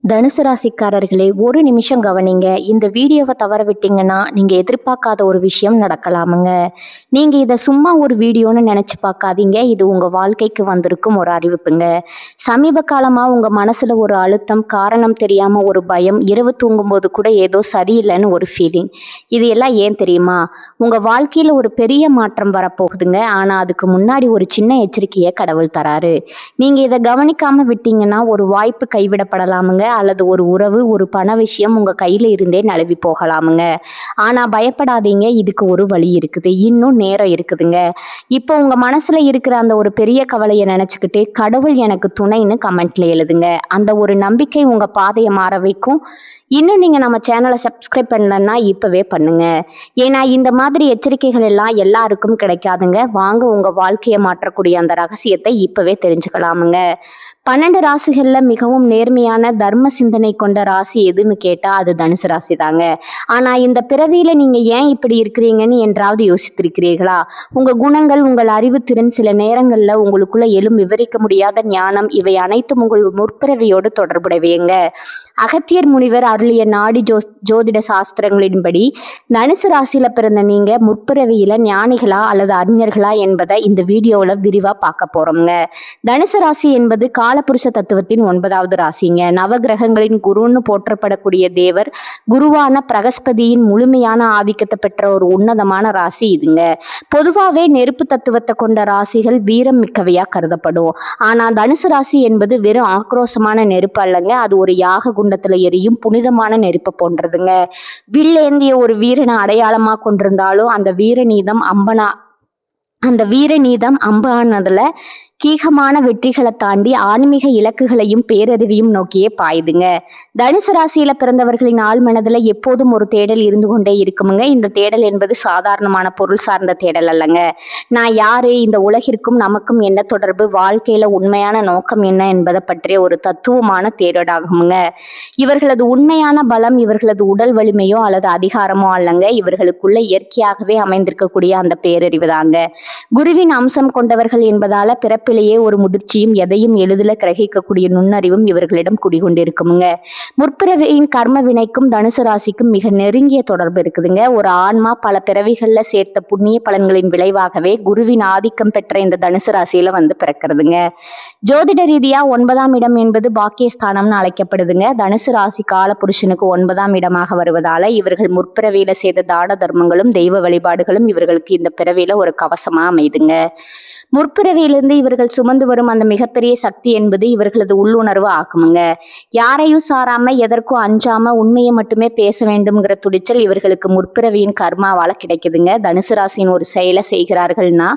தனுசு ராசிக்காரர்களே, ஒரு நிமிஷம் கவனிங்க. இந்த வீடியோவை தவற விட்டீங்கன்னா நீங்க எதிர்பார்க்காத ஒரு விஷயம் நடக்கலாமுங்க. நீங்க இதை சும்மா ஒரு வீடியோன்னு நினைச்சு பார்க்காதீங்க. இது உங்க வாழ்க்கைக்கு வந்திருக்கும் ஒரு அறிவிப்புங்க. சமீப காலமா உங்க மனசுல ஒரு அழுத்தம், காரணம் தெரியாம ஒரு பயம், இரவு தூங்கும்போது கூட ஏதோ சரியில்லைன்னு ஒரு ஃபீலிங். இது எல்லாம் ஏன் தெரியுமா? உங்க வாழ்க்கையில ஒரு பெரிய மாற்றம் வரப்போகுதுங்க. ஆனா அதுக்கு முன்னாடி ஒரு சின்ன எச்சரிக்கையை கடவுள் தராரு. நீங்க இதை கவனிக்காம விட்டீங்கன்னா ஒரு வாய்ப்பு கைவிடப்படலாமுங்க, அல்லது ஒரு உறவு, ஒரு பண விஷயம் உங்க கையில இருந்தே நழுவி போகலாமுங்க. ஆனா பயப்படாதீங்க, இதுக்கு ஒரு வழி இருக்குது, இன்னும் நேரம் இருக்குதுங்க. இப்போ உங்க மனசுல இருக்கிற அந்த ஒரு பெரிய கவலையை நினைச்சுக்கிட்டு கடவுள் எனக்கு துணைன்னு கமெண்ட்ல எழுதுங்க. அந்த ஒரு நம்பிக்கை உங்க பாதையை மாற வைக்கும். இன்னும் நீங்க நம்ம சேனலை சப்ஸ்கிரைப் பண்ணலன்னா இப்பவே பண்ணுங்க. ஏன்னா இந்த மாதிரி எச்சரிக்கைகள் எல்லாம் எல்லாருக்கும் கிடைக்காதுங்க. வாங்க உங்க வாழ்க்கையை மாற்றக்கூடிய அந்த ரகசியத்தை இப்பவே தெரிஞ்சுக்கலாமுங்க. 12 ராசிகள்ல மிகவும் நேர்மையான தர்ம சிந்தனை கொண்ட ராசி எதுன்னு கேட்டா அது தனுசு ராசி தாங்க. ஆனா இந்த பிறவியில நீங்க ஏன் இப்படி இருக்கிறீங்கன்னு என்றாவது யோசித்திருக்கிறீர்களா? உங்க குணங்கள், உங்கள் அறிவுத்திறன், சில நேரங்கள்ல உங்களுக்குள்ள எழும் விவரிக்க முடியாத ஞானம், இவை அனைத்தும் உங்கள் முற்பிறவியோடு தொடர்புடையவைங்க. அகத்தியர் முனிவர் அருளிய நாடி ஜோதிட சாஸ்திரங்களின்படி தனுசு ராசியில பிறந்த நீங்க முற்பிறவியில ஞானிகளா அல்லது அறிஞர்களா என்பதை இந்த வீடியோல விரிவா பார்க்க போறோம்ங்க. தனுசு ராசி என்பது காலபுருஷ தத்துவத்தின் 9வது ராசிங்க. நவகிரகங்களின் குருன்னு போற்றப்படக்கூடிய தேவர் குருவான பிரகஸ்பதியின் முழுமையான ஆதிக்கத்தை பெற்ற ஒரு உன்னதமான ராசி இதுங்க. பொதுவாகவே நெருப்பு தத்துவத்தை கொண்ட ராசிகள் வீரம் மிக்கவையா கருதப்படும். ஆனா தனுசு ராசி என்பது வெறும் ஆக்ரோஷமான நெருப்பு அல்லங்க, அது ஒரு யாக குண்டத்துல எரியும் புனிதமான நெருப்பை போன்றதுங்க. வில்லேந்திய ஒரு வீரனை அடையாளமா கொண்டிருந்தாலும் அந்த வீர நீதம் அம்பானதுல கீகமான வெற்றிகளை தாண்டி ஆன்மீக இலக்குகளையும் பேரறிவையும் நோக்கியே பாயுதுங்க. தனுசு ராசியில பிறந்தவர்களின் ஆள் மனதுல எப்போதும் ஒரு தேடல் இருந்து கொண்டே இருக்குமுங்க. இந்த தேடல் என்பது சாதாரணமான பொருள் சார்ந்த தேடல் அல்லங்க. நான் யாரு, இந்த உலகிற்கும் நமக்கும் என்ன தொடர்பு, வாழ்க்கையில உண்மையான நோக்கம் என்ன என்பதை பற்றிய ஒரு தத்துவமான தேடலாகுமுங்க. இவர்களது உண்மையான பலம் இவர்களது உடல் வலிமையோ அல்லது அதிகாரமோ அல்லங்க, இவர்களுக்குள்ள இயற்கையாகவே அமைந்திருக்கக்கூடிய அந்த பேரறிவு தாங்க. குருவின் அம்சம் கொண்டவர்கள் என்பதால பிறப்பிலேயே ஒரு முதிர்ச்சியும் எதையும் எளிதில் கிரகிக்கக்கூடிய நுண்ணறிவும் இவர்களிடம் குடிகொண்டிருக்குமுங்க. முற்பிறவியின் கர்ம வினைக்கும் தனுசு ராசிக்கும் மிக நெருங்கிய தொடர்பு இருக்குதுங்க. ஒரு ஆன்மா பல பிறவிகள்ல சேர்த்த புண்ணிய பலன்களின் விளைவாகவே குருவின் ஆதிக்கம் பெற்ற இந்த தனுசு ராசியில வந்து பிறக்கிறதுங்க. ஜோதிட ரீதியா 9ஆம் இடம் என்பது பாக்கியஸ்தானம்னு அழைக்கப்படுதுங்க. தனுசு ராசி கால புருஷனுக்கு 9ஆம் இடமாக வருவதால இவர்கள் முற்பிறவியில செய்த தான தர்மங்களும் தெய்வ வழிபாடுகளும் இவர்களுக்கு இந்த பிறவியில ஒரு கவசமா அமைதுங்க. முற்பிறவியிலிருந்து இவர்கள் சுமந்து வரும் அந்த மிகப்பெரிய சக்தி என்பது இவர்களது உள்ளுணர்வு ஆகுமுங்க. யாரையும் சாராம, எதற்கும் அஞ்சாம உண்மையை மட்டுமே பேச வேண்டும்ங்கிற துடிச்சல் இவர்களுக்கு முற்பிறவியின் கர்மாவால கிடைக்குதுங்க. தனுசு ராசியின் ஒரு செயலை செய்கிறார்கள்னா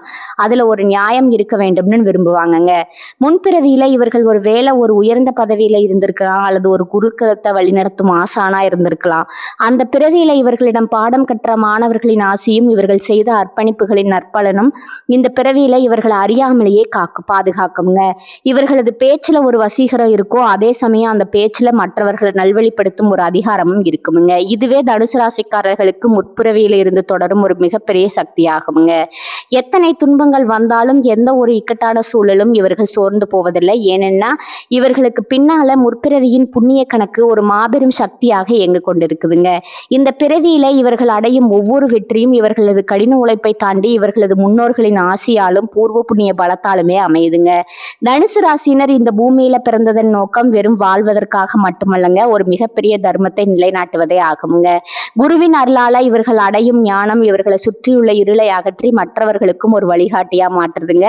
அதுல ஒரு நியாயம் இருக்க வேண்டும்னு விரும்புவாங்கங்க. முன்பிறவியில இவர்கள் ஒரு வேளை ஒரு உயர்ந்த பதவியில இருந்திருக்கலாம், அல்லது ஒரு குருகுலத்தை வழிநடத்தும் ஆசானா இருந்திருக்கலாம். அந்த பிறவியில இவர்களிடம் பாடம் கற்ற மாணவர்களின் ஆசையும் இவர்கள் செய்த அர்ப்பணிப்புகளின் நற்பலனும் இந்த பிறவியில இவர்கள் அறியாமலேயே பாதுகாக்குங்க. இவர்களது பேச்சுல ஒரு வசீகரம் இருக்கும், அதே சமயம் அந்த பேச்சுல மற்றவர்களை நல்வழிப்படுத்தும் ஒரு அதிகாரமும் இருக்குமுங்க. இதுவே தனுசு ராசிக்காரர்களுக்கு முற்பிறவியில இருந்து தொடரும் ஒரு மிகப்பெரிய சக்தி ஆகுமுங்க. எத்தனை துன்பங்கள் வந்தாலும், எந்த ஒரு இக்கட்டான சூழலும் இவர்கள் சோர்ந்து போவதில்லை. ஏனென்னா இவர்களுக்கு பின்னால முற்பிறவியின் புண்ணிய கணக்கு ஒரு மாபெரும் சக்தியாக இயங்கு கொண்டிருக்குதுங்க. இந்த பிறவியில இவர்கள் அடையும் ஒவ்வொரு வெற்றியும் இவர்களது கடின உழைப்பை தாண்டி இவர்களது முன்னோர்களின் ஆசியாலும் பூர்வ புண்ணிய பலத்தாலுமே அமையுதுங்க. தனுசு ராசியினர் இந்த பூமியில பிறந்ததன் நோக்கம் வெறும் வாழ்வதற்காக மட்டுமல்லங்க, ஒரு மிகப்பெரிய தர்மத்தை நிலைநாட்டுவதே ஆகுமுங்க. குருவின் அருளால இவர்கள் அடையும் ஞானம் இவர்களை சுற்றியுள்ள இருளை அகற்றி மற்றவர்களுக்கும் ஒரு வழிகாட்டியா மாற்றுதுங்க.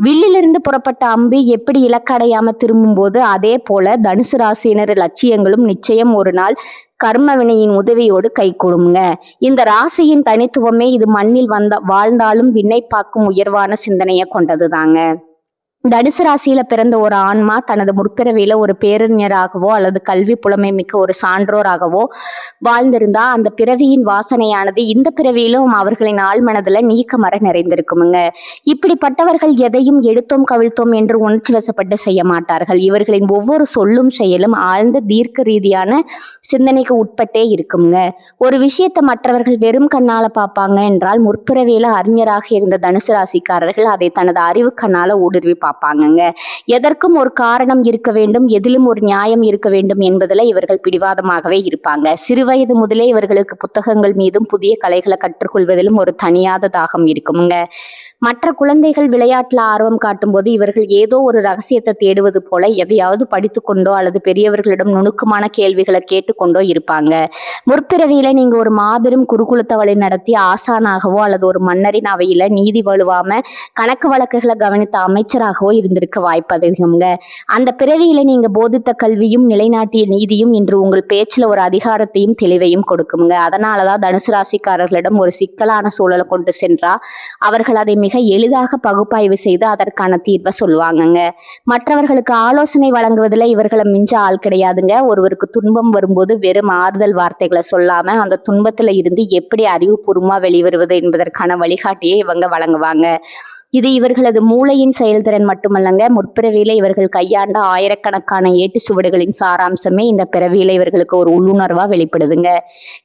வில்லிலிருந்து புறப்பட்ட அம்பு எப்படி இலக்கடையாம திரும்பும் போது, அதே போல தனுசு ராசியினர் லட்சியங்களும் நிச்சயம் ஒரு நாள் கர்ம வினையின் உதவியோடு கை கொடுங்க. இந்த ராசியின் தனித்துவமே இது மண்ணில் வாழ்ந்தாலும் விண்ணை பார்க்கும் உயர்வான சிந்தனையை கொண்டது தாங்க. தனுசு ராசியில பிறந்த ஒரு ஆன்மா தனது முற்பிறவியில ஒரு பேரறிஞராகவோ அல்லது கல்வி புலமை மிக்க ஒரு சான்றோராகவோ வாழ்ந்திருந்தா அந்த பிறவியின் வாசனையானது இந்த பிறவியிலும் அவர்களின் ஆழ்மனதுல நீக்கமர நிறைந்திருக்குமுங்க. இப்படிப்பட்டவர்கள் எதையும் எடுத்தோம் கவிழ்த்தோம் என்று உணர்ச்சி வசப்பட்டு செய்ய மாட்டார்கள். இவர்களின் ஒவ்வொரு சொல்லும் செயலும் ஆழ்ந்த தீர்க்க ரீதியான சிந்தனைக்கு உட்பட்டே இருக்குங்க. ஒரு விஷயத்தை மற்றவர்கள் வெறும் கண்ணால பார்ப்பாங்க என்றால், முற்பிறவியில அறிஞராக இருந்த தனுசு ராசிக்காரர்கள் அதை தனது அறிவு கண்ணால ஊடுருவி பார்ப்பாங்கங்க. எதற்கும் ஒரு காரணம் இருக்க வேண்டும், எதிலும் ஒரு நியாயம் இருக்க வேண்டும் என்பதில் இவர்கள் பிடிவாதமாகவே இருப்பாங்க. சிறுவயது முதலே இவர்களுக்கு புத்தகங்கள் மீதும் புதிய கலைகளை கற்றுக்கொள்வதிலும் ஒரு தனியாத தாகம் இருக்குமுங்க. மற்ற குழந்தைகள் விளையாட்டுல ஆர்வம் காட்டும்போது இவர்கள் ஏதோ ஒரு ரகசியத்தை தேடுவது போல எதையாவது படித்து கொண்டோ அல்லது பெரியவர்களிடம் நுணுக்கமான கேள்விகளை கேட்டுக்கொண்டோ இருப்பாங்க. முற்பிறவியில நீங்க ஒரு மாபெரும் குருகுலத்தை வழி நடத்தி ஆசானாகவோ அல்லது ஒரு மன்னரின் அவையில நீதி வலுவாம கணக்கு வழக்குகளை கவனித்த அமைச்சராகவோ இருந்திருக்க வாய்ப்பு அதிகம்ங்க. அந்த பிறவியில நீங்க போதித்த கல்வியும் நிலைநாட்டிய நீதியும் இன்று உங்கள் பேச்சுல ஒரு அதிகாரத்தையும் தெளிவையும் கொடுக்குங்க. அதனாலதான் தனுசு ராசிக்காரர்களிடம் ஒரு சிக்கலான சூழலை கொண்டு சென்றா அவர்கள் அதை மிக எளிதாக பகுப்பாய்வு செய்து அதற்கான தீர்வை சொல்லுவாங்கங்க. மற்றவர்களுக்கு ஆலோசனை வழங்குவதில் இவர்களை மிஞ்ச ஆள் கிடையாதுங்க. ஒருவருக்கு துன்பம் வரும்போது வெறும் ஆறுதல் வார்த்தைகளை சொல்லாம அந்த துன்பத்துல இருந்து எப்படி அறிவுபூர்வமா வெளிவருவது என்பதற்கான வழிகாட்டியை இவங்க வழங்குவாங்க. இது இவர்களது மூளையின் செயல்திறன் மட்டுமல்லங்க, முற்பிறவியில இவர்கள் கையாண்ட ஆயிரக்கணக்கான ஏட்டு சுவடுகளின் சாராம்சமே இந்த பிறவியில இவர்களுக்கு ஒரு உள்ளுணர்வா வெளிப்படுதுங்க.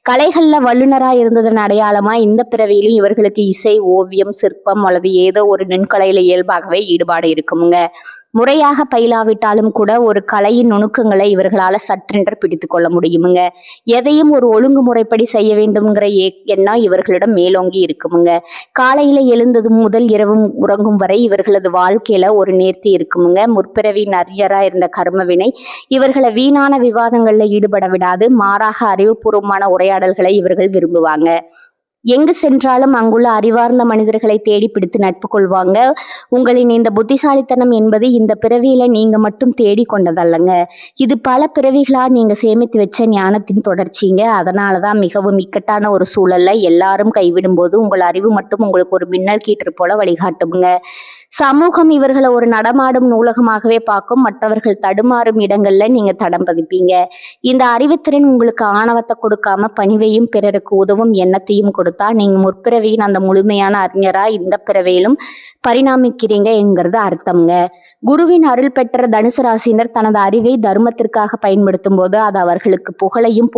கலைகள்ல வல்லுநரா இருந்ததன் அடையாளமா இந்த பிறவியிலும் இவர்களுக்கு இசை, ஓவியம், சிற்பம் அல்லது ஏதோ ஒரு நுண்கலையில இயல்பாகவே ஈடுபாடு இருக்குமுங்க. முறையாக பயிலாவிட்டாலும் கூட ஒரு கலையின் நுணுக்கங்களை இவர்களால சற்றென்று பிடித்து கொள்ள முடியுமுங்க. எதையும் ஒரு ஒழுங்குமுறைப்படி செய்ய வேண்டும்ங்கிற எண்ணம் இவர்களிடம் மேலோங்கி இருக்குமுங்க. காலையில எழுந்தது முதல் இரவு உறங்கும் வரை இவர்களது வாழ்க்கையில ஒரு நேர்த்தி இருக்குமுங்க. முற்பிறவி நரியரா இருந்த கர்மவினை இவர்களை வீணான விவாதங்கள்ல ஈடுபட விடாது. மாறாக அறிவுபூர்வமான உரையாடல்களை இவர்கள் விரும்புவாங்க. எங்கு சென்றாலும் அங்குள்ள அறிவார்ந்த மனிதர்களை தேடி பிடித்து நட்பு கொள்வாங்க. உங்களின் இந்த புத்திசாலித்தனம் என்பது இந்த பிறவியில நீங்க மட்டும் தேடி கொண்டதல்லங்க, இது பல பிறவிகளா நீங்க சேமித்து வச்ச ஞானத்தின் தொடர்ச்சிங்க. அதனாலதான் மிகவும் இக்கட்டான ஒரு சூழல்ல எல்லாரும் கைவிடும் போது உங்கள் அறிவு மட்டும் உங்களுக்கு ஒரு மின்னல் கீற்று போல வழிகாட்டுங்க. சமூகம் இவர்களை ஒரு நடமாடும் நூலகமாகவே பார்க்கும். மற்றவர்கள் தடுமாறும் இடங்கள்ல நீங்க தடம் பதிப்பீங்க. இந்த அறிவுத்திறன் உங்களுக்கு ஆணவத்தை கொடுக்காம பணிவையும் பிறருக்கு உதவும் எண்ணத்தையும் கொடுத்தா நீங்க முற்பிறவியின் அந்த முழுமையான அறிஞரா இந்த பிறவியிலும் பரிணாமிக்கிறீங்க என்கிறது அர்த்தம்ங்க. குருவின் அருள் பெற்ற தனுசு ராசியினர் தனது அறிவை தர்மத்திற்காக பயன்படுத்தும் போது அது அவர்களுக்கு புகழையும்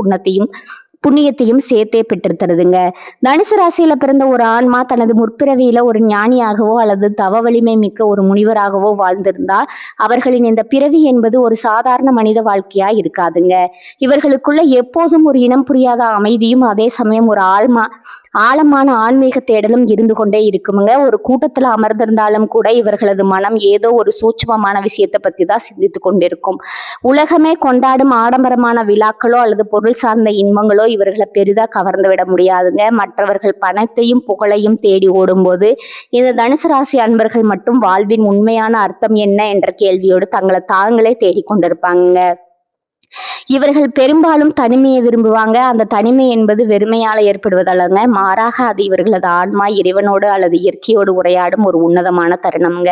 புண்ணியத்தையும் சேர்த்தே பெற்று தருதுங்க. தனுசு ராசியில பிறந்த ஒரு ஆன்மா தனது முற்பிறவியில ஒரு ஞானியாகவோ அல்லது தவ வலிமை மிக்க ஒரு முனிவராகவோ வாழ்ந்திருந்தால் அவர்களின் இந்த பிறவி என்பது ஒரு சாதாரண மனித வாழ்க்கையா இருக்காதுங்க. இவர்களுக்குள்ள எப்போதும் ஒரு இனம் புரியாத அமைதியும் அதே சமயம் ஒரு ஆழமான ஆன்மீக தேடலும் இருந்து கொண்டே இருக்குமுங்க. ஒரு கூட்டத்துல அமர்ந்திருந்தாலும் கூட இவர்களது மனம் ஏதோ ஒரு சூட்சுமமான விஷயத்தை பத்தி தான் சிந்தித்து கொண்டிருக்கும். உலகமே கொண்டாடும் ஆடம்பரமான விழாக்களோ அல்லது பொருள் சார்ந்த இன்பங்களோ இவர்களை பெரிதா கவர்ந்து விட முடியாதுங்க. மற்றவர்கள் பணத்தையும் புகழையும் தேடி ஓடும்போது இந்த தனுசு ராசி அன்பர்கள் மட்டும் வாழ்வின் உண்மையான அர்த்தம் என்ன என்ற கேள்வியோடு தங்களை தாங்களே தேடிக்கொண்டிருப்பாங்க. இவர்கள் பெரும்பாலும் தனிமையை விரும்புவாங்க. அந்த தனிமை என்பது வெறுமையால ஏற்படுவதல்லங்க, மாறாக அது இவர்களது ஆன்மா இறைவனோடு அல்லது இயற்கையோடு உரையாடும் ஒரு உன்னதமான தருணம்ங்க.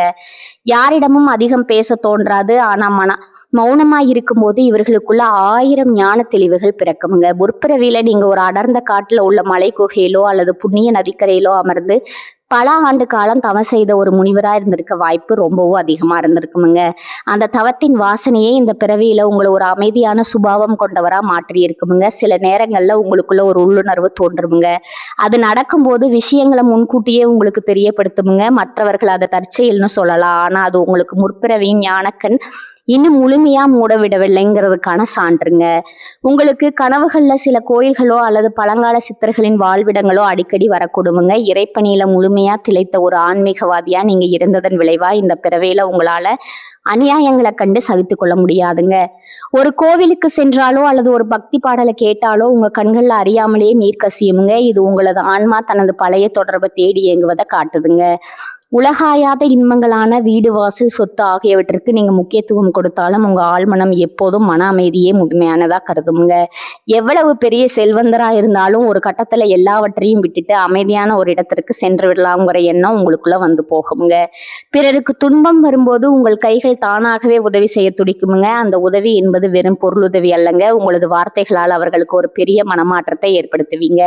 யாரிடமும் அதிகம் பேச தோன்றாது. ஆனா மௌனமா இருக்கும்போது இவர்களுக்குள்ள 1000 ஞான தெளிவுகள் பிறக்குமுங்க. முற்பிறவியில நீங்க ஒரு அடர்ந்த காட்டுல உள்ள மலை குகையிலோ அல்லது புண்ணிய நதிக்கரையிலோ அமர்ந்து பல ஆண்டு காலம் தவம் செய்த ஒரு முனிவரா இருந்திருக்க வாய்ப்பு ரொம்பவும் அதிகமா இருந்திருக்குமுங்க. அந்த தவத்தின் வாசனையே இந்த பிறவியில உங்களை ஒரு அமைதியான சுபாவம் கொண்டவரா மாற்றி இருக்குமுங்க. சில நேரங்கள்ல உங்களுக்குள்ள ஒரு உள்ளுணர்வு தோன்றுமுங்க. அது நடக்கும்போது விஷயங்களை முன்கூட்டியே உங்களுக்கு தெரியப்படுத்துமுங்க. மற்றவர்கள் அதை தற்செயல்னு சொல்லலாம், ஆனா அது உங்களுக்கு முற்பிறவியின் ஞானக்கண் இன்னும் முழுமையா மூட விடவில்லைங்கிறதுக்கான சான்றுங்க. உங்களுக்கு கனவுகள்ல சில கோயில்களோ அல்லது பழங்கால சித்தர்களின் வாழ்விடங்களோ அடிக்கடி வரக்கூடுமுங்க. இறைப்பணியில முழுமையா திளைத்த ஒரு ஆன்மீகவாதியா நீங்க இருந்ததன் விளைவா இந்த பிறவியில உங்களால அநியாயங்களை கண்டு சகித்து கொள்ள முடியாதுங்க. ஒரு கோவிலுக்கு சென்றாலோ அல்லது ஒரு பக்தி பாடலை கேட்டாலோ உங்க கண்கள்ல அறியாமலேயே நீர் கசியுமுங்க. இது உங்களது ஆன்மா தனது பழைய தொடர்பை தேடி இயங்குவதை காட்டுதுங்க. உலகாயாத இன்பங்களான வீடு, வாசல், சொத்து ஆகியவற்றிற்கு நீங்க முக்கியத்துவம் கொடுத்தாலும் உங்க ஆழ்மனம் எப்போதும் மன அமைதியே முழுமையானதா கருதுமுங்க. எவ்வளவு பெரிய செல்வந்தரா இருந்தாலும் ஒரு கட்டத்துல எல்லாவற்றையும் விட்டுட்டு அமைதியான ஒரு இடத்திற்கு சென்று விடலாம்ங்கிற எண்ணம் உங்களுக்குள்ள வந்து போகுமுங்க. பிறருக்கு துன்பம் வரும்போது உங்கள் கைகள் தானாகவே உதவி செய்ய துடிக்குமுங்க. அந்த உதவி என்பது வெறும் பொருளுதவி அல்லங்க, உங்களது வார்த்தைகளால் அவர்களுக்கு ஒரு பெரிய மனமாற்றத்தை ஏற்படுத்துவீங்க.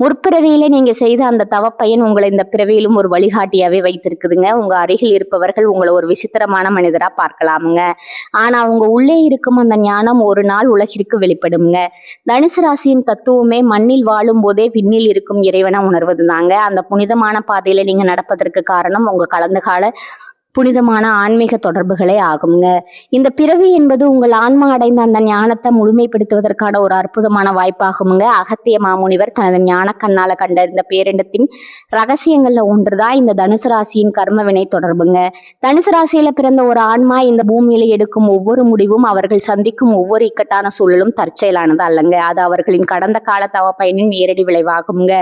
முற்பிறவியில நீங்க செய்த அந்த தவப்பயன் உங்களை இந்த பிறவியிலும் ஒரு வழிகாட்டியாவே இருக்குதுங்க. உங்க அருகில் இருப்பவர்கள் உங்களை ஒரு விசித்திரமான மனிதரா பார்க்கலாமுங்க, ஆனா உங்க உள்ளே இருக்கும் அந்த ஞானம் ஒரு நாள் உலகிற்கு வெளிப்படுங்க. தனுசு ராசியின் தத்துவமே மண்ணில் வாழும் போதே விண்ணில் இருக்கும் இறைவனை உணர்வது தாங்க. அந்த புனிதமான பாதையில நீங்க நடப்பதற்கு காரணம் உங்க கடந்த கால புனிதமான ஆன்மீக தொடர்புகளே ஆகுங்க. இந்த பிறவி என்பது உங்கள் ஆன்மா அடைந்த அந்த ஞானத்தை முழுமைப்படுத்துவதற்கான ஒரு அற்புதமான வாய்ப்பாகுங்க. அகத்திய மாமுனிவர் தனது ஞான கண்ணால கண்டறிந்த பேரிண்டத்தின் ரகசியங்கள்ல ஒன்றுதான் இந்த தனுசு ராசியின் கர்ம வினை தொடர்புங்க. தனுசு ராசியில பிறந்த ஒரு ஆன்மா இந்த பூமியில எடுக்கும் ஒவ்வொரு முடிவும், அவர்கள் சந்திக்கும் ஒவ்வொரு இக்கட்டான சூழலும் தற்செயலானது அல்லங்க. அது அவர்களின் கடந்த கால தவ பயனின் நேரடி விளைவாகுங்க.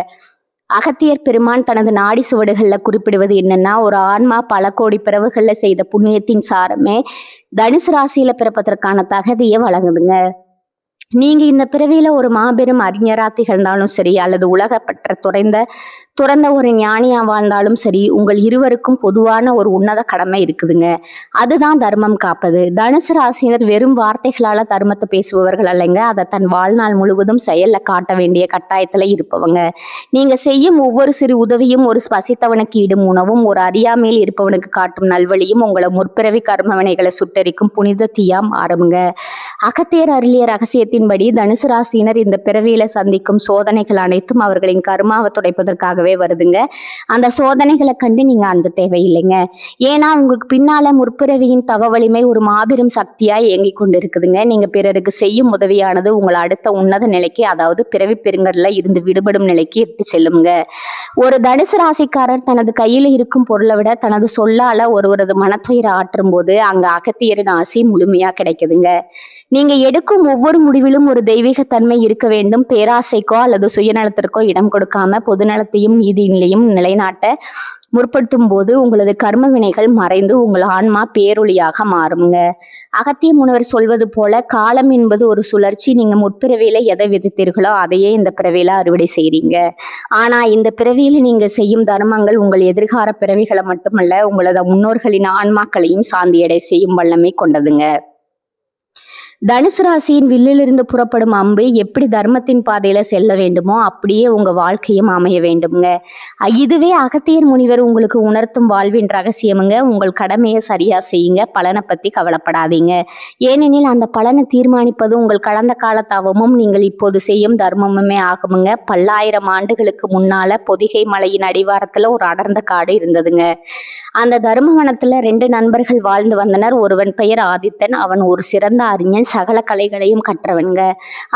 அகத்தியர் பெருமான் தனது நாடி சுவடுகள்ல குறிப்பிடுவது என்னன்னா, ஒரு ஆன்மா பல கோடி பிறவுகள்ல செய்த புண்ணியத்தின் சாரமே தனுசு ராசியில பிறப்பதற்கான தகுதியை வழங்குதுங்க. நீங்க இந்த பிறவியில ஒரு மாபெரும் அறிஞரா திகழ்ந்தாலும் சரி, அல்லது உலகப்பற்ற துறந்த ஒரு ஞானியா வாழ்ந்தாலும் சரி, உங்கள் இருவருக்கும் பொதுவான ஒரு உன்னத கடமை இருக்குதுங்க. அதுதான் தர்மம் காப்பது. தனுசு ராசியினர் வெறும் வார்த்தைகளால தர்மத்தை பேசுபவர்கள் அல்லங்க, அதை தன் வாழ்நாள் முழுவதும் செயல்ல காட்ட வேண்டிய கட்டாயத்துல இருப்பவங்க. நீங்க செய்யும் ஒவ்வொரு சிறு உதவியும், ஒரு பசித்தவனுக்கு இடும் உணவும், ஒரு அறியாமையில் இருப்பவனுக்கு காட்டும் நல்வழியும் உங்களை முற்பிறவி கர்மவினைகளை சுட்டரிக்கும் புனித தீயா மாறுங்க. அகத்தியர் அருளிய ரகசியத்தின்படி தனுசு ராசியினர் இந்த பிறவியில சந்திக்கும் சோதனைகள் அனைத்தும் அவர்களின் கர்மாவை துடைப்பதற்காகவே வருதுங்க. அந்த சோதனைகளை கண்டு நீங்க அஞ்ச தேவையில்லைங்க. ஏன்னா உங்களுக்கு பின்னால முற்பிறவியின் தவ வலிமை ஒரு மாபெரும் சக்தியா இயங்கிக் கொண்டு இருக்குதுங்க. நீங்க பிறருக்கு செய்யும் உதவியானது உங்களை அடுத்த உன்னத நிலைக்கு, அதாவது பிறவி பெருங்கடல இருந்து விடுபடும் நிலைக்கு இட்டு செல்லுங்க. ஒரு தனுசு ராசிக்காரர் தனது கையில இருக்கும் பொருளை விட தனது சொல்லால ஒருவரது மனத்துயரை ஆற்றும் போது அங்க அகத்தியரின் ஆசி முழுமையா கிடைக்குதுங்க. நீங்க எடுக்கும் ஒவ்வொரு முடிவிலும் ஒரு தெய்வீக தன்மை இருக்க வேண்டும். பேராசைக்கோ அல்லது சுயநலத்திற்கோ இடம் கொடுக்காம பொதுநலத்தையும் நீதியிலையும் நிலைநாட்ட முற்படுத்தும் போது உங்களது கர்ம வினைகள் மறைந்து உங்கள் ஆன்மா பேரொளியாக மாறுங்க. அகத்திய முனிவர் சொல்வது போல, காலம் என்பது ஒரு சுழற்சி. நீங்க முற்பிறவியில எதை விதித்தீர்களோ அதையே இந்த பிறவியில அறுவடை செய்றீங்க. ஆனா இந்த பிறவியில நீங்க செய்யும் தர்மங்கள் உங்கள் எதிர்கால பிறவிகளை மட்டுமல்ல, உங்களது முன்னோர்களின் ஆன்மாக்களையும் சாந்தியடை செய்யும் வல்லமை கொண்டதுங்க. தனுசு ராசியின் வில்லிலிருந்து புறப்படும் அம்பு எப்படி தர்மத்தின் பாதையில செல்ல வேண்டுமோ அப்படியே உங்க வாழ்க்கையும் அமைய வேண்டும்ங்க. இதுவே அகத்தியர் முனிவர் உங்களுக்கு உணர்த்தும் வாழ்வின் ரகசியமுங்க. உங்கள் கடமையை சரியா செய்யுங்க, பலனை பத்தி கவலைப்படாதீங்க. ஏனெனில் அந்த பலனை தீர்மானிப்பது உங்கள் கடந்த கால தவமும் நீங்கள் இப்போது செய்யும் தர்மமுமே ஆகுமுங்க. பல்லாயிரம் ஆண்டுகளுக்கு முன்னால பொதிகை மலையின் அடிவாரத்துல ஒரு அடர்ந்த காடு இருந்ததுங்க. அந்த தர்மவனத்துல 2 நண்பர்கள் வாழ்ந்து வந்தனர். ஒருவன் பெயர் ஆதித்தன். அவன் ஒரு சிறந்த அறிஞன், சகல கலைகளையும் கற்றவன்க.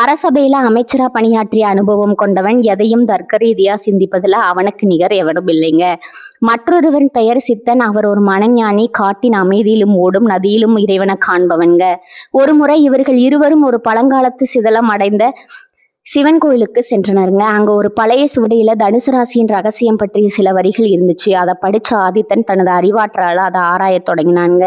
அரசபையில அமைச்சரா பணியாற்றிய அனுபவம் கொண்டவன். எதையும் தர்க்க ரீதியா சிந்திப்பதுல அவனுக்கு நிகர் எவனும் இல்லைங்க. மற்றொருவன் பெயர் சித்தன். அவர் ஒரு மனஞானி. காட்டின் அமைதியிலும் ஓடும் நதியிலும் இறைவனை காண்பவன்க. ஒரு முறை இவர்கள் இருவரும் ஒரு பழங்காலத்து சிதலம் அடைந்த சிவன் கோயிலுக்கு சென்றனருங்க. அங்க ஒரு பழைய சுவடியில தனுசு ராசியின் ரகசியம் பற்றிய சில வரிகள் இருந்துச்சு. அதை படிச்ச ஆதித்தன் தனது அறிவாற்றால அதை ஆராய தொடங்கினாங்க.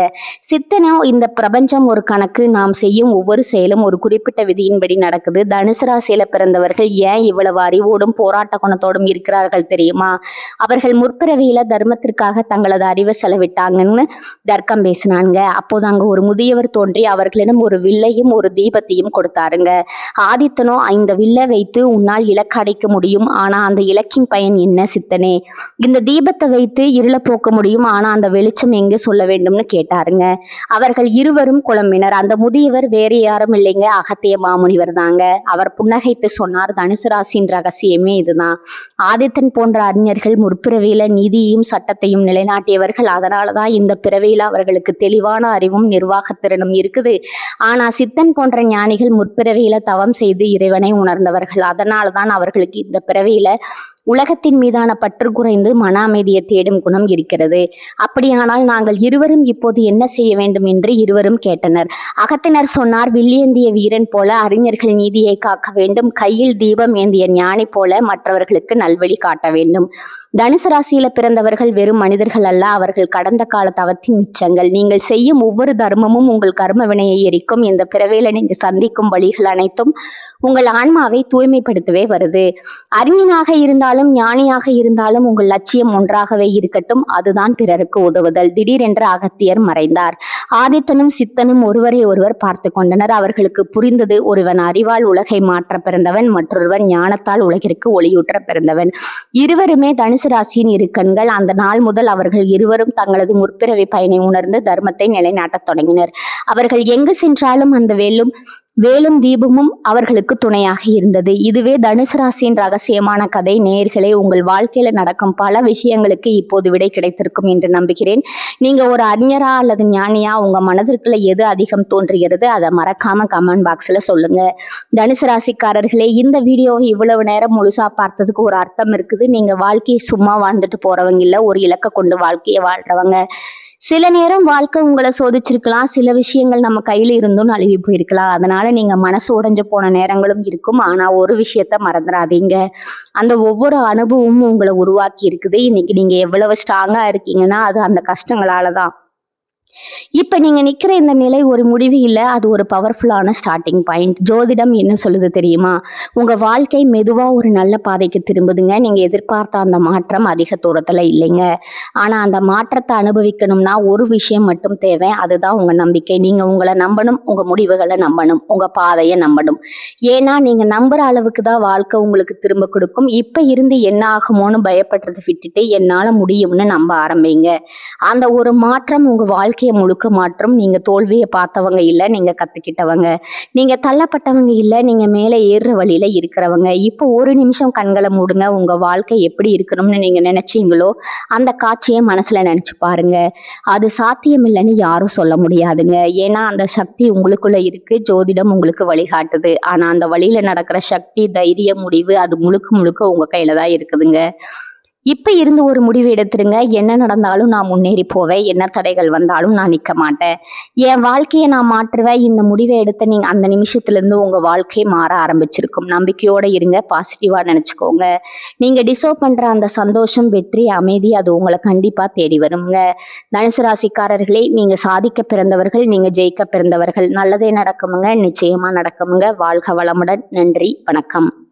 சித்தனோ, இந்த பிரபஞ்சம் ஒரு கணக்கு, நாம் செய்யும் ஒவ்வொரு செயலும் ஒரு குறிப்பிட்ட விதியின்படி நடக்குது. தனுசு ராசியில பிறந்தவர்கள் ஏன் இவ்வளவு அறிவோடும் போராட்ட குணத்தோடும் இருக்கிறார்கள் தெரியுமா? அவர்கள் முற்பிறவியில தர்மத்திற்காக தங்களது அறிவை செலவிட்டாங்கன்னு தர்க்கம் பேசினாங்க. அப்போது அங்க ஒரு முதியவர் தோன்றி அவர்களிடம் ஒரு வில்லையும் ஒரு தீபத்தையும் கொடுத்தாருங்க. ஆதித்தனோ, இந்த வில்லை வைத்து உன்னால் இலக்கு அடைக்க முடியும், ஆனா அந்த இலக்கின் பயன் என்ன சித்தனே? இந்த தீபத்தை வைத்து இருள போக்க முடியும், ஆனா அந்த வெளிச்சம் எங்க சொல்ல வேண்டும்னு கேட்டாருங்க. அவர்கள் இருவரும் குழம்பினர். அந்த முதியவர் வேறு யாரும் இல்லைங்க, அகத்திய மாமுனிவர் தாங்க. அவர் புன்னகைத்து சொன்னார், தனுசு ராசியின் ரகசியமே இதுதான். ஆதித்தன் போன்ற அறிஞர்கள் முற்பிறவியில நீதியையும் சட்டத்தையும் நிலைநாட்டியவர்கள். அதனாலதான் இந்த பிறவியில அவர்களுக்கு தெளிவான அறிவும் நிர்வாகத்திறனும் இருக்குது. ஆனா சித்தன் போன்ற ஞானிகள் முற்பிறவியில தவம் செய்து இறைவனை உணர்ந்தவர்கள். அதனால்தான் அவர்களுக்கு இந்த பிறவியில உலகத்தின் மீதான பற்று குறைந்து மன அமைதியை தேடும் குணம் இருக்கிறது. அப்படியானால் நாங்கள் இருவரும் இப்போது என்ன செய்ய வேண்டும் என்று இருவரும் கேட்டனர். அகத்தினர் சொன்னார், வில்லேந்திய வீரன் போல அறிஞர்கள் நீதியை காக்க வேண்டும், கையில் தீபம் ஏந்திய ஞானி போல மற்றவர்களுக்கு நல்வழி காட்ட வேண்டும். தனுசு ராசியில பிறந்தவர்கள் வெறும் மனிதர்கள் அல்ல, அவர்கள் கடந்த கால தவத்தின் மிச்சங்கள். நீங்கள் செய்யும் ஒவ்வொரு தர்மமும் உங்கள் கர்ம வினையை எரிக்கும். இந்த பிறவியில நீங்க சந்திக்கும் வழிகள் அனைத்தும் உங்கள் ஆன்மாவை தூய்மைப்படுத்தவே வருது. அறிஞனாக இருந்தாலும் ஞானியாக இருந்தாலும் உங்கள் லட்சியம் ஒன்றாகவே இருக்கட்டும், அதுதான் பிறருக்கு உதவுதல். திடீரென்று அகத்தியர் மறைந்தார். ஆதித்தனும் சித்தனும் ஒருவரை ஒருவர் பார்த்து கொண்டனர். அவர்களுக்கு புரிந்தது, ஒருவன் அறிவால் உலகை மாற்ற பிறந்தவன், மற்றொருவன் ஞானத்தால் உலகிற்கு ஒளியூற்ற பிறந்தவன். இருவருமே தனுசு ராசியின் இரு கண்கள். அந்த நாள் முதல் அவர்கள் இருவரும் தங்களது முற்பிறவி பயனை உணர்ந்து தர்மத்தை நிலைநாட்டத் தொடங்கினர். அவர்கள் எங்கு சென்றாலும் அந்த வெல்லும் வேலும் தீபமும் அவர்களுக்கு துணையாக இருந்தது. இதுவே தனுசு ராசியின் ரகசியமான கதை. நேயர்களே, உங்கள் வாழ்க்கையில நடக்கும் பல விஷயங்களுக்கு இப்போது விடை கிடைத்திருக்கும் என்று நம்புகிறேன். நீங்க ஒரு அறிஞரா அல்லது ஞானியா, உங்க மனதிற்குள்ள எது அதிகம் தோன்றுகிறது அதை மறக்காம கமெண்ட் பாக்ஸ்ல சொல்லுங்க. தனுசு ராசிக்காரர்களே, இந்த வீடியோவை இவ்வளவு நேரம் முழுசா பார்த்ததுக்கு ஒரு அர்த்தம் இருக்குது. நீங்க வாழ்க்கையை சும்மா வாழ்ந்துட்டு போறவங்க இல்ல, ஒரு இலக்கை கொண்டு வாழ்க்கையை வாழ்றவங்க. சில நேரம் வாழ்க்கை உங்களை சோதிச்சிருக்கலாம், சில விஷயங்கள் நம்ம கையில இருந்தும் நழுவி போயிருக்கலாம். அதனால நீங்க மனசு உடைஞ்சு போன நேரங்களும் இருக்கும். ஆனா ஒரு விஷயத்த மறந்துடாதீங்க, அந்த ஒவ்வொரு அனுபவமும் உங்களை உருவாக்கி இருக்குது. இன்னைக்கு நீங்க எவ்வளவு ஸ்ட்ராங்கா இருக்கீங்கன்னா அது அந்த கஷ்டங்களாலதான். இப்ப நீங்க நிக்கிற இந்த நிலை ஒரு முடிவு இல்ல, அது ஒரு பவர்ஃபுல்லான ஸ்டார்டிங் பாயிண்ட். ஜோதிடம் என்ன சொல்லுது தெரியுமா? உங்க வாழ்க்கை மெதுவா ஒரு நல்ல பாதைக்கு திரும்புதுங்க. நீங்க எதிர்பார்த்த அந்த மாற்றம் அதிக தூரத்துல இல்லைங்க. ஆனா அந்த மாற்றத்தை அனுபவிக்கணும்னா ஒரு விஷயம் மட்டும் தேவை, அதுதான் உங்க நம்பிக்கை. நீங்க உங்களை நம்பணும், உங்க முடிவுகளை நம்பணும், உங்க பாதையை நம்பணும். ஏன்னா நீங்க நம்புற அளவுக்கு தான் வாழ்க்கை உங்களுக்கு திரும்ப கொடுக்கும். இப்ப இருந்து என்ன ஆகுமோன்னு பயப்படுறதை விட்டுட்டு என்னால முடியும்னு நம்ப ஆரம்பிங்க. அந்த ஒரு மாற்றம் உங்க வாழ்க்கையை முழுக்க மாற்றம். நீங்க தோல்வியை பார்த்தவங்க இல்ல, நீங்க கத்துக்கிட்டவங்க. நீங்க தள்ளப்பட்டவங்க இல்ல, நீங்க மேலே ஏறுற வழியில இருக்கிறவங்க. இப்போ ஒரு நிமிஷம் கண்களை மூடுங்க. உங்க வாழ்க்கை எப்படி இருக்கணும்னு நீங்க நினைச்சீங்களோ அந்த காட்சியை மனசுல நினைச்சு பாருங்க. அது சாத்தியம் இல்லைன்னு யாரும் சொல்ல முடியாதுங்க. ஏன்னா அந்த சக்தி உங்களுக்குள்ள இருக்கு. ஜோதிடம் உங்களுக்கு வழிகாட்டுது. ஆனா அந்த வழியில நடக்கிற சக்தி, தைரியம், முடிவு அது முழுக்க முழுக்க உங்க கையில தான் இருக்குதுங்க. இப்ப இருந்து ஒரு முடிவு எடுத்துருங்க. என்ன நடந்தாலும் நான் முன்னேறி போவேன், என்ன தடைகள் வந்தாலும் நான் நிக்க மாட்டேன், என் வாழ்க்கையை நான் மாற்றுவேன். இந்த முடிவை எடுத்த நீங்க அந்த நிமிஷத்துல இருந்து உங்க வாழ்க்கை மாற ஆரம்பிச்சிருக்கும். நம்பிக்கையோட இருங்க, பாசிட்டிவா நினைச்சுக்கோங்க. நீங்க டிசர்வ் பண்ற அந்த சந்தோஷம், வெற்றி, அமைதி அது உங்களை கண்டிப்பா தேடி வருங்க. தனுசு ராசிக்காரர்களே, நீங்க சாதிக்க பிறந்தவர்கள், நீங்க ஜெயிக்க பிறந்தவர்கள். நல்லதே நடக்குமுங்க, நிச்சயமா நடக்குமுங்க. வாழ்க வளமுடன். நன்றி, வணக்கம்.